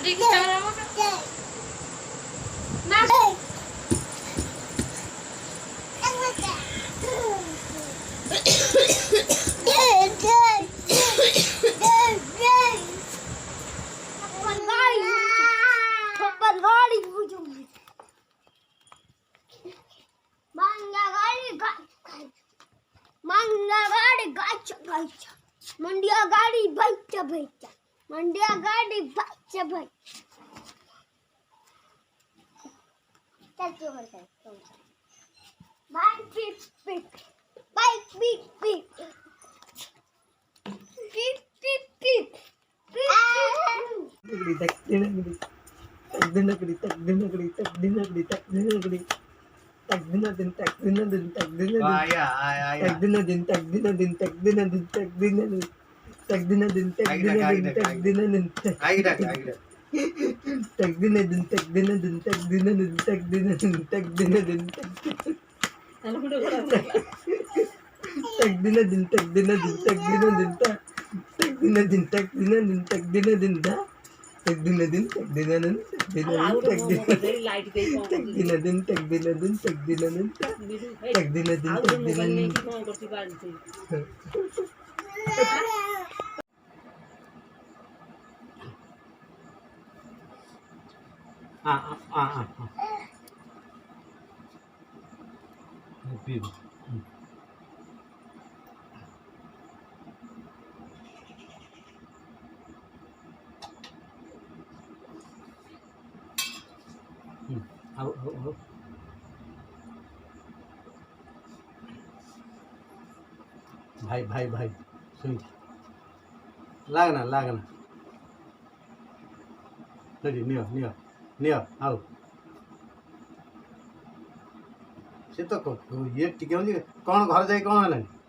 गाड़ी की ना मंडिया गाड़ी बैठा बैठा मंडिया गाड़ी बैठा बैठा चल क्यों करता है bike pick pick bike pick pick pick pick pick भाई भाई भाई सुन लागना लागना नियो नियो नियो आओ से तो ये टिके कौन घर जाए कौन है